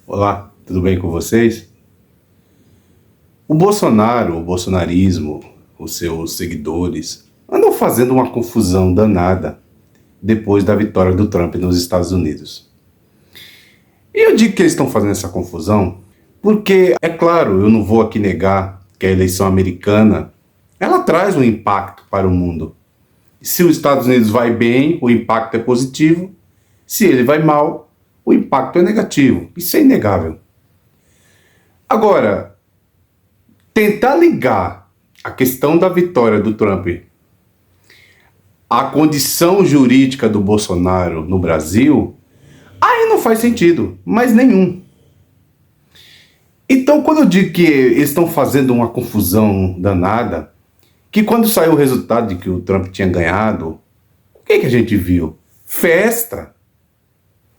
Olá, tudo bem com vocês? O Bolsonaro, o bolsonarismo, os seus seguidores andam fazendo uma confusão danada depois da vitória do Trump nos Estados Unidos. E eu digo que eles estão fazendo essa confusão porque, é claro, eu não vou aqui negar que a eleição americana ela traz um impacto para o mundo. Se os Estados Unidos vai bem, o impacto é positivo. Se ele vai mal, o impacto é negativo. Isso é inegável. Agora, tentar ligar a questão da vitória do Trump à condição jurídica do Bolsonaro no Brasil, aí não faz sentido, mas nenhum. Então, quando eu digo que eles estão fazendo uma confusão danada, que quando saiu o resultado de que o Trump tinha ganhado, o que a gente viu? Festa,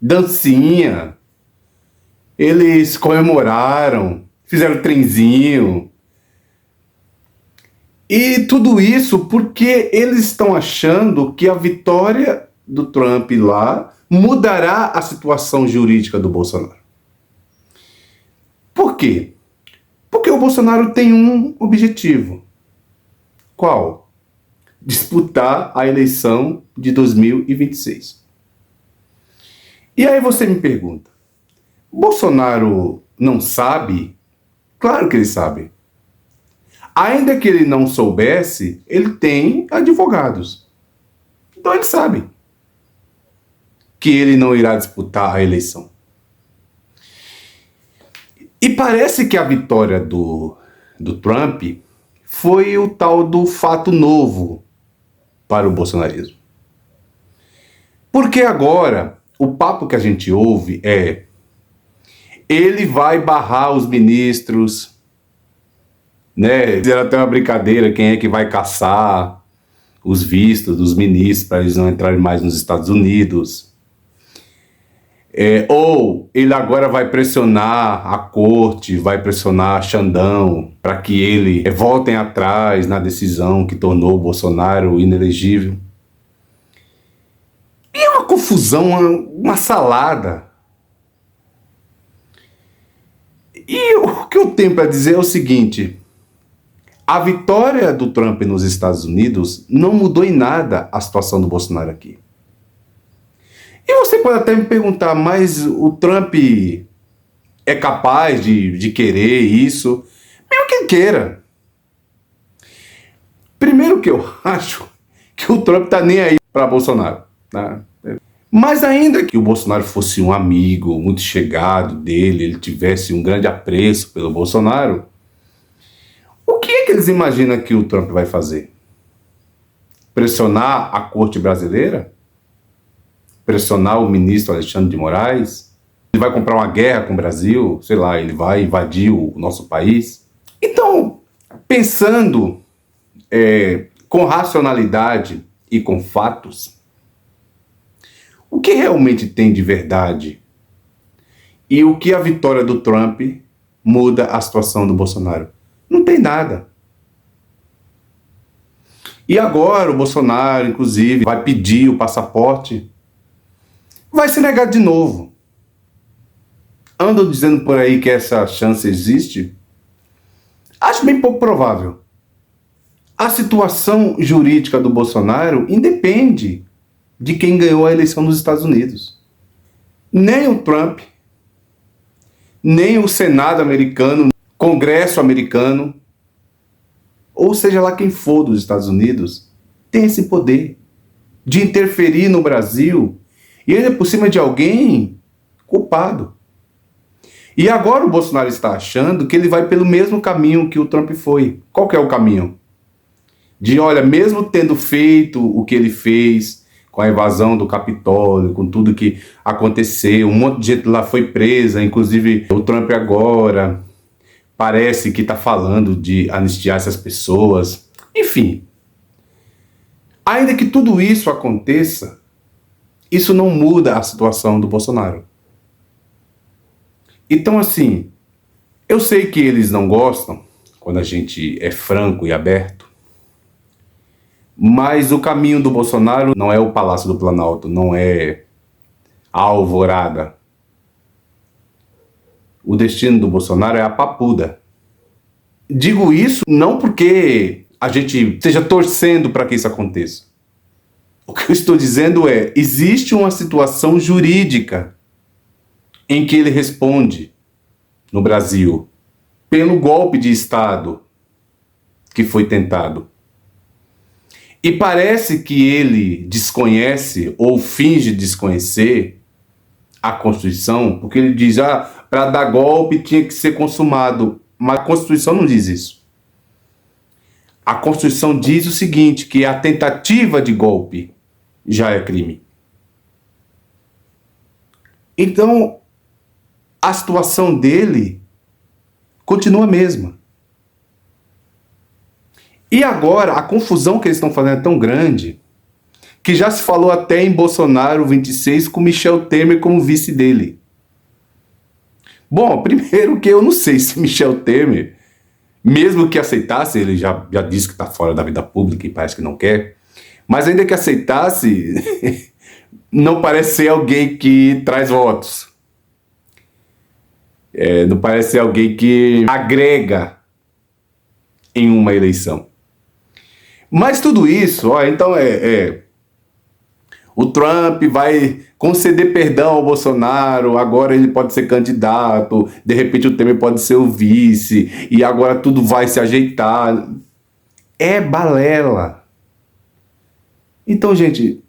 dancinha, eles comemoraram, fizeram trenzinho. E tudo isso porque eles estão achando que a vitória do Trump lá mudará a situação jurídica do Bolsonaro. Por quê? Porque o Bolsonaro tem um objetivo. Qual? Disputar a eleição de 2026. E aí você me pergunta, Bolsonaro não sabe? Claro que ele sabe. Ainda que ele não soubesse, ele tem advogados. Então ele sabe que ele não irá disputar a eleição. E parece que a vitória do Trump foi o tal do fato novo para o bolsonarismo. Porque agora, o papo que a gente ouve é: ele vai barrar os ministros, né? Fizeram até uma brincadeira, quem é que vai caçar os vistos dos ministros para eles não entrarem mais nos Estados Unidos. Ou ele agora vai pressionar a corte, vai pressionar Xandão para que ele voltem atrás na decisão que tornou o Bolsonaro inelegível. E é uma confusão, uma salada. E o que eu tenho para dizer é o seguinte: a vitória do Trump nos Estados Unidos não mudou em nada a situação do Bolsonaro aqui. E você pode até me perguntar, mas o Trump é capaz de querer isso? Mesmo que ele queira. Primeiro que eu acho que o Trump tá nem aí para Bolsonaro, né? Mas ainda que o Bolsonaro fosse um amigo muito chegado dele, ele tivesse um grande apreço pelo Bolsonaro, o que é que eles imaginam que o Trump vai fazer? Pressionar a corte brasileira? Pressionar o ministro Alexandre de Moraes? Ele vai comprar uma guerra com o Brasil? Sei lá, ele vai invadir o nosso país? Então, pensando com racionalidade e com fatos, o que realmente tem de verdade? E o que a vitória do Trump muda a situação do Bolsonaro? Não tem nada. E agora o Bolsonaro, inclusive, vai pedir o passaporte, vai se negar de novo. Andam dizendo por aí que essa chance existe? Acho bem pouco provável. A situação jurídica do Bolsonaro independe de quem ganhou a eleição nos Estados Unidos. Nem o Trump, nem o Senado americano, Congresso americano, ou seja lá quem for dos Estados Unidos, tem esse poder de interferir no Brasil e ainda por cima de alguém culpado. E agora o Bolsonaro está achando que ele vai pelo mesmo caminho que o Trump foi. Qual que é o caminho? De, olha, mesmo tendo feito o que ele fez, com a invasão do Capitólio, com tudo que aconteceu, um monte de gente lá foi presa, inclusive o Trump agora parece que está falando de anistiar essas pessoas. Enfim, ainda que tudo isso aconteça, isso não muda a situação do Bolsonaro. Então, assim, eu sei que eles não gostam quando a gente é franco e aberto, mas o caminho do Bolsonaro não é o Palácio do Planalto, não é a Alvorada. O destino do Bolsonaro é a papuda. Digo isso não porque a gente esteja torcendo para que isso aconteça. O que eu estou dizendo é, existe uma situação jurídica em que ele responde no Brasil pelo golpe de Estado que foi tentado. E parece que ele desconhece ou finge desconhecer a Constituição, porque ele diz, para dar golpe tinha que ser consumado. Mas a Constituição não diz isso. A Constituição diz o seguinte, que a tentativa de golpe já é crime. Então, a situação dele continua a mesma. E agora, a confusão que eles estão fazendo é tão grande que já se falou até em Bolsonaro 26 com Michel Temer como vice dele. Bom, primeiro que eu não sei se Michel Temer, mesmo que aceitasse, ele já disse que está fora da vida pública e parece que não quer, mas ainda que aceitasse, não parece ser alguém que traz votos. Não parece ser alguém que agrega em uma eleição. Mas tudo isso, então o Trump vai conceder perdão ao Bolsonaro, agora ele pode ser candidato, de repente o Temer pode ser o vice, e agora tudo vai se ajeitar. É balela. Então, gente,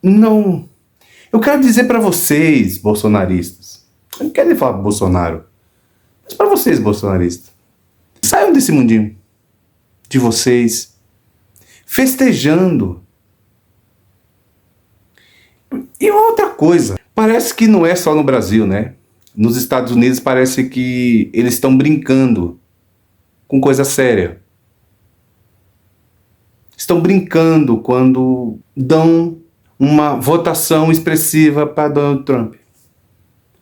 não... Eu quero dizer para vocês, bolsonaristas, eu não quero nem falar para Bolsonaro, mas para vocês, bolsonaristas, saiam desse mundinho de vocês, festejando. E outra coisa, parece que não é só no Brasil, né? Nos Estados Unidos parece que eles estão brincando com coisa séria. Estão brincando quando dão uma votação expressiva para Donald Trump.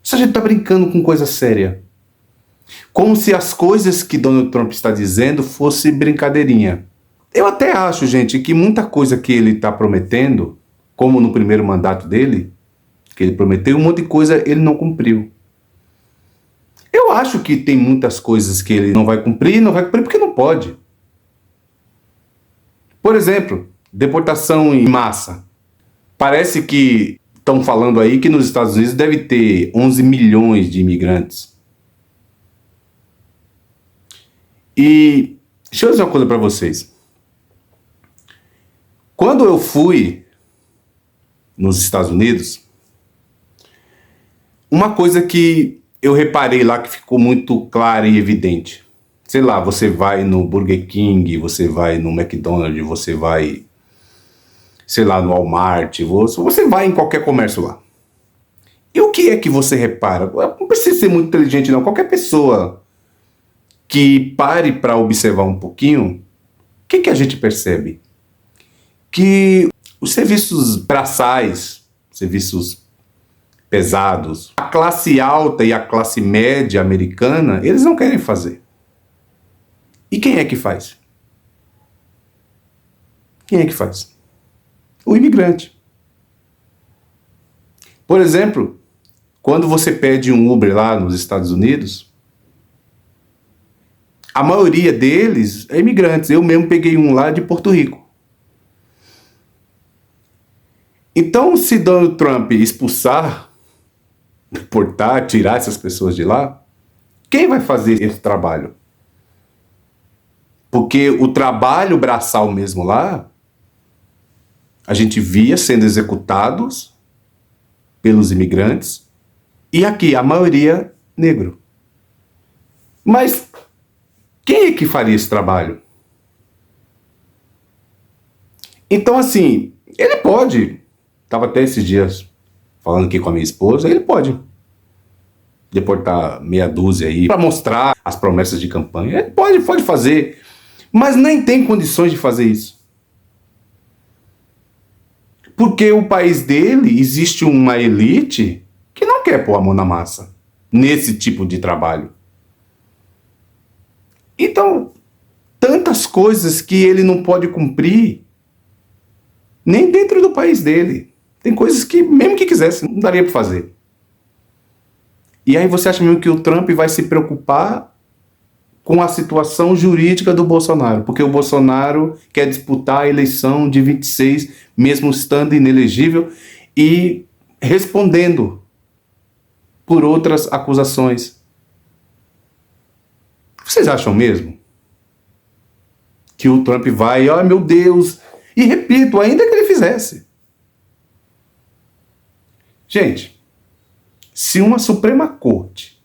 Essa gente está brincando com coisa séria. Como se as coisas que Donald Trump está dizendo fosse brincadeirinha. Eu até acho, gente, que muita coisa que ele está prometendo, como no primeiro mandato dele, que ele prometeu, um monte de coisa ele não cumpriu. Eu acho que tem muitas coisas que ele não vai cumprir porque não pode. Por exemplo, deportação em massa. Parece que estão falando aí que nos Estados Unidos deve ter 11 milhões de imigrantes. E deixa eu dizer uma coisa para vocês. Quando eu fui nos Estados Unidos, uma coisa que eu reparei lá que ficou muito clara e evidente. Sei lá, você vai no Burger King, você vai no McDonald's, você vai, sei lá, no Walmart, você vai em qualquer comércio lá. E o que é que você repara? Não precisa ser muito inteligente não, qualquer pessoa que pare para observar um pouquinho, o que a gente percebe? Que os serviços braçais, serviços pesados, a classe alta e a classe média americana, eles não querem fazer. E quem é que faz? Quem é que faz? O imigrante. Por exemplo, quando você pede um Uber lá nos Estados Unidos, a maioria deles é imigrantes. Eu mesmo peguei um lá de Porto Rico. Então, se Donald Trump expulsar, deportar, tirar essas pessoas de lá, quem vai fazer esse trabalho? Porque o trabalho braçal mesmo lá, a gente via sendo executados pelos imigrantes, e aqui a maioria negro. Mas quem é que faria esse trabalho? Então, assim, ele pode, estava até esses dias falando aqui com a minha esposa, ele pode deportar meia dúzia aí para mostrar as promessas de campanha. Ele pode fazer, mas nem tem condições de fazer isso. Porque o país dele existe uma elite que não quer pôr a mão na massa nesse tipo de trabalho. Então, tantas coisas que ele não pode cumprir nem dentro do país dele. Tem coisas que, mesmo que quisesse, não daria para fazer. E aí você acha mesmo que o Trump vai se preocupar com a situação jurídica do Bolsonaro? Porque o Bolsonaro quer disputar a eleição de 26, mesmo estando inelegível e respondendo por outras acusações. Vocês acham mesmo que o Trump vai, oh meu Deus, e repito, ainda que ele fizesse. Gente, se uma Suprema Corte,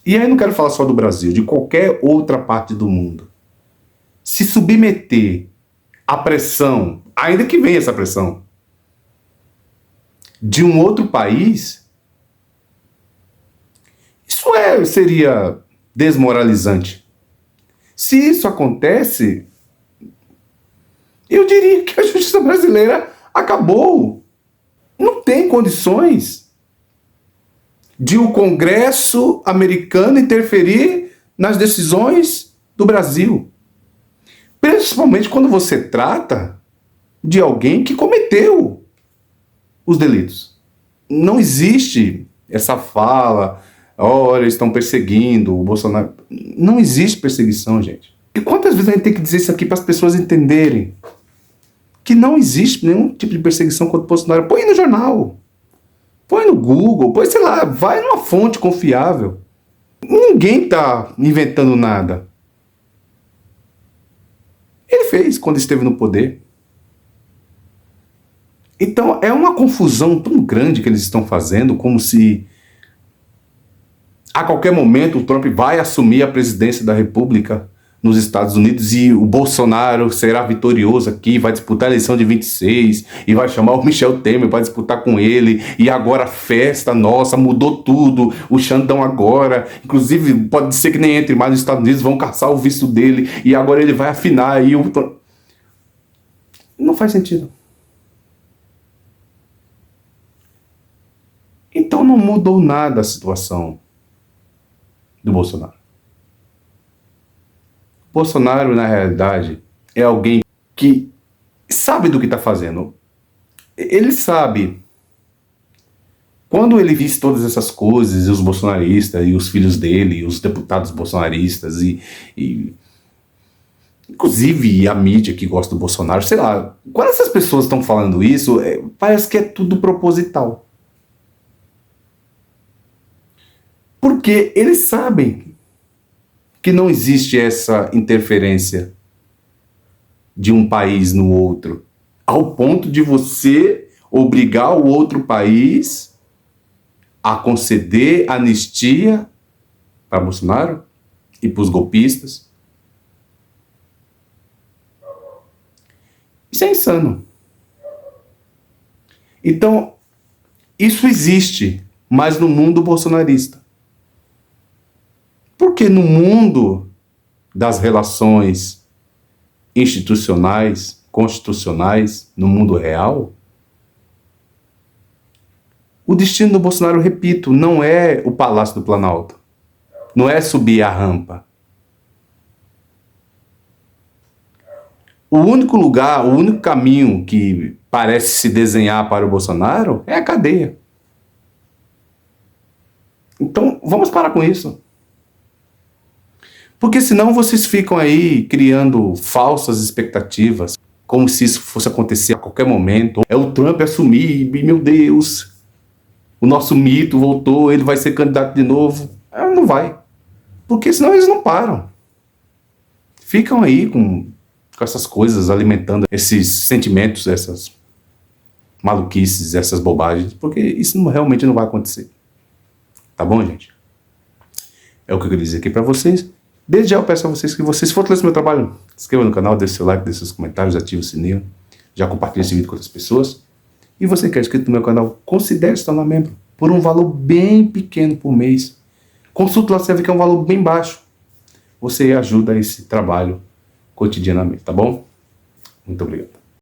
e aí não quero falar só do Brasil, de qualquer outra parte do mundo, se submeter à pressão, ainda que venha essa pressão, de um outro país, isso seria desmoralizante. Se isso acontece, eu diria que a justiça brasileira acabou. Não tem condições de o Congresso americano interferir nas decisões do Brasil. Principalmente quando você trata de alguém que cometeu os delitos. Não existe essa fala, olha, eles estão perseguindo o Bolsonaro. Não existe perseguição, gente. E quantas vezes a gente tem que dizer isso aqui para as pessoas entenderem que não existe nenhum tipo de perseguição contra o Bolsonaro? Põe no jornal, põe no Google, põe, sei lá, vai numa fonte confiável. Ninguém está inventando nada. Ele fez quando esteve no poder. Então é uma confusão tão grande que eles estão fazendo, como se a qualquer momento o Trump vai assumir a presidência da República nos Estados Unidos e o Bolsonaro será vitorioso aqui, vai disputar a eleição de 26 e vai chamar o Michel Temer para disputar com ele, e agora festa, nossa, mudou tudo, o Xandão agora, inclusive pode ser que nem entre mais nos Estados Unidos, vão caçar o visto dele e agora ele vai afinar e o... Não faz sentido. Então não mudou nada a situação do Bolsonaro. Bolsonaro, na realidade, é alguém que sabe do que está fazendo. Ele sabe. Quando ele diz todas essas coisas, e os bolsonaristas, e os filhos dele, e os deputados bolsonaristas, e inclusive a mídia que gosta do Bolsonaro, sei lá, quando essas pessoas estão falando isso, parece que é tudo proposital. Porque eles sabem que não existe essa interferência de um país no outro, ao ponto de você obrigar o outro país a conceder anistia para Bolsonaro e para os golpistas. Isso é insano. Então, isso existe, mas no mundo bolsonarista. Porque no mundo das relações institucionais, constitucionais, no mundo real, o destino do Bolsonaro, repito, não é o Palácio do Planalto, não é subir a rampa. O único lugar, o único caminho que parece se desenhar para o Bolsonaro é a cadeia. Então, vamos parar com isso. Porque senão vocês ficam aí criando falsas expectativas, como se isso fosse acontecer a qualquer momento. É o Trump assumir, meu Deus, o nosso mito voltou, ele vai ser candidato de novo. Não vai. Porque senão eles não param. Ficam aí com essas coisas, alimentando esses sentimentos, essas maluquices, essas bobagens, porque isso realmente não vai acontecer. Tá bom, gente? É o que eu queria dizer aqui pra vocês. Desde já eu peço a vocês que vocês fortaleçam meu trabalho. Se inscreva no canal, deixe seu like, deixe seus comentários, ative o sininho. Já compartilhe esse vídeo com outras pessoas. E você que é inscrito no meu canal, considere se tornar membro por um valor bem pequeno por mês. Consulte lá, você vai ver que é um valor bem baixo. Você ajuda esse trabalho cotidianamente, tá bom? Muito obrigado.